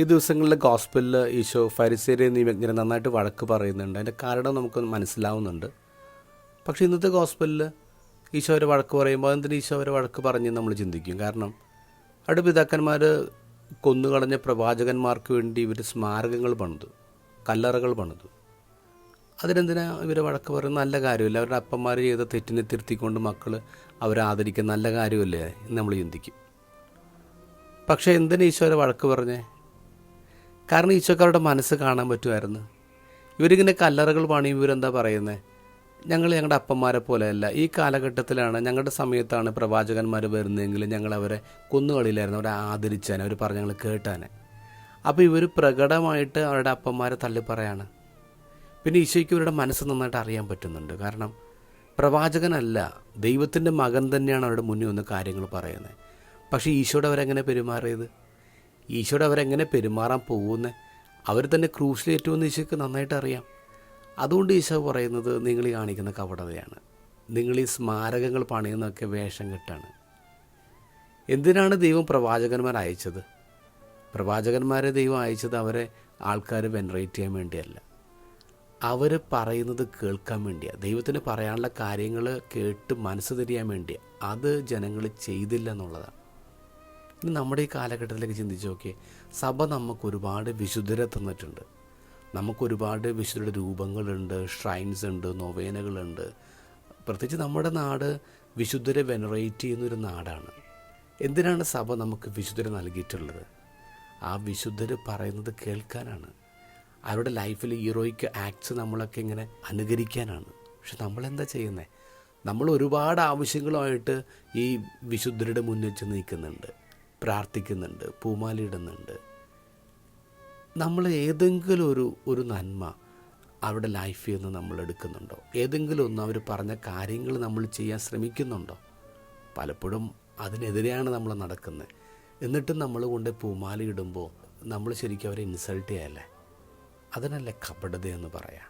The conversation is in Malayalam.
ഈ ദിവസങ്ങളിലെ ഗോസ്പലിൽ ഈശോ ഫരിസേരെ നിയമജ്ഞരെ നന്നായിട്ട് വഴക്ക് പറയുന്നുണ്ട്. അതിൻ്റെ കാരണം നമുക്ക് മനസ്സിലാവുന്നുണ്ട്. പക്ഷേ ഇന്നത്തെ ഗോസ്പലിൽ ഈശോ അവരെ വഴക്ക് പറയുമ്പോൾ എന്തിന് ഈശോ അവരെ വഴക്ക് പറഞ്ഞ് നമ്മൾ ചിന്തിക്കും. കാരണം അവിടെ പിതാക്കന്മാർ കൊന്നുകളഞ്ഞ പ്രവാചകന്മാർക്ക് വേണ്ടി ഇവർ സ്മാരകങ്ങൾ പണിതു, കല്ലറകൾ പണിതു. അതിനെന്തിനാ ഇവർ വഴക്ക് പറയുന്നത്? നല്ല കാര്യമില്ല. അവരുടെ അപ്പന്മാർ ചെയ്ത തെറ്റിനെ തിരുത്തിക്കൊണ്ട് മക്കൾ അവരെ ആദരിക്കുന്ന നല്ല കാര്യമല്ലേ എന്ന് നമ്മൾ ചിന്തിക്കും. പക്ഷേ എന്തിനാ ഈശോ അവരെ വഴക്ക് പറഞ്ഞേ? കാരണം ഈശോക്ക് അവരുടെ മനസ്സ് കാണാൻ പറ്റുമായിരുന്നു. ഇവരിങ്ങനെ കല്ലറകൾ പണിയും ഇവരെന്താ പറയുന്നത്? ഞങ്ങൾ ഞങ്ങളുടെ അപ്പന്മാരെ പോലെയല്ല. ഈ കാലഘട്ടത്തിലാണ്, ഞങ്ങളുടെ സമയത്താണ് പ്രവാചകന്മാർ വരുന്നതെങ്കിൽ ഞങ്ങൾ അവരെ കൊന്നുകളില്ലായിരുന്നു, അവരെ ആദരിച്ചാനെ, അവർ പറഞ്ഞ് ഞങ്ങൾ കേട്ടാനെ. അപ്പോൾ ഇവർ പ്രകടമായിട്ട് അവരുടെ അപ്പന്മാരെ തള്ളിപ്പറയാണ്. പിന്നെ ഈശോയ്ക്ക് ഇവരുടെ മനസ്സ് നന്നായിട്ട് അറിയാൻ പറ്റുന്നുണ്ട്. കാരണം പ്രവാചകനല്ല, ദൈവത്തിൻ്റെ മകൻ തന്നെയാണ് അവരുടെ മുന്നിൽ വന്ന് കാര്യങ്ങൾ പറയുന്നത്. പക്ഷേ ഈശോയുടെ അവരെങ്ങനെ പെരുമാറിയത്? ഈശോയുടെ അവരെങ്ങനെ പെരുമാറാൻ പോകുന്നത്? അവർ തന്നെ ക്രൂശിലേറ്റുമെന്ന് ഈശോയ്ക്ക് നന്നായിട്ട് അറിയാം. അതുകൊണ്ട് ഈശോ പറയുന്നത് നിങ്ങൾ ഈ കാണിക്കുന്ന കപടതയാണ്, നിങ്ങൾ ഈ സ്മാരകങ്ങൾ പണിയുന്നതൊക്കെ വേഷം കെട്ടാണ്. എന്തിനാണ് ദൈവം പ്രവാചകന്മാരെ അയച്ചത്? പ്രവാചകന്മാരെ ദൈവം അയച്ചത് അവരെ ആൾക്കാർ വെനറേറ്റ് ചെയ്യാൻ വേണ്ടിയല്ല, അവർ പറയുന്നത് കേൾക്കാൻ വേണ്ടിയാണ്. ദൈവത്തിന് പറയാനുള്ള കാര്യങ്ങൾ കേട്ട് മനസ്സ് തിരിയാൻ വേണ്ടിയാണ്. അത് ജനങ്ങൾ ചെയ്തില്ല എന്നുള്ളതാണ്. ഇനി നമ്മുടെ ഈ കാലഘട്ടത്തിലേക്ക് ചിന്തിച്ച് നോക്കിയേ. സഭ നമുക്കൊരുപാട് വിശുദ്ധരെ തന്നിട്ടുണ്ട്. നമുക്കൊരുപാട് വിശുദ്ധരുടെ രൂപങ്ങളുണ്ട്, ഷ്രൈൻസ് ഉണ്ട്, നൊവേനകളുണ്ട്. പ്രത്യേകിച്ച് നമ്മുടെ നാട് വിശുദ്ധരെ വെനറേറ്റ് ചെയ്യുന്നൊരു നാടാണ്. എന്തിനാണ് സഭ നമുക്ക് വിശുദ്ധരെ നൽകിയിട്ടുള്ളത്? ആ വിശുദ്ധർ പറയുന്നത് കേൾക്കാനാണ്. അവരുടെ ലൈഫിൽ ഹീറോയിക്ക് ആക്ട്സ് നമ്മളൊക്കെ ഇങ്ങനെ അനുകരിക്കാനാണ്. പക്ഷെ നമ്മളെന്താ ചെയ്യുന്നത്? നമ്മൾ ഒരുപാട് ആവശ്യങ്ങളുമായിട്ട് ഈ വിശുദ്ധരുടെ മുന്നിൽ ചെന്ന് നിൽക്കുന്നുണ്ട്, പ്രാർത്ഥിക്കുന്നുണ്ട്, പൂമാലയിടുന്നുണ്ട്. നമ്മൾ ഏതെങ്കിലും ഒരു നന്മ അവരുടെ ലൈഫിൽ നിന്ന് നമ്മൾ എടുക്കുന്നുണ്ടോ? ഏതെങ്കിലും ഒന്ന് അവർ പറഞ്ഞ കാര്യങ്ങൾ നമ്മൾ ചെയ്യാൻ ശ്രമിക്കുന്നുണ്ടോ? പലപ്പോഴും അതിനെതിരെയാണ് നമ്മൾ നടക്കുന്നത്. എന്നിട്ടും നമ്മൾ കൊണ്ട് പൂമാലയിടുമ്പോൾ നമ്മൾ ശരിക്കും അവരെ ഇൻസൾട്ട് ചെയ്യല്ലേ? അതിനല്ലേ കപടതയെന്ന് പറയാം.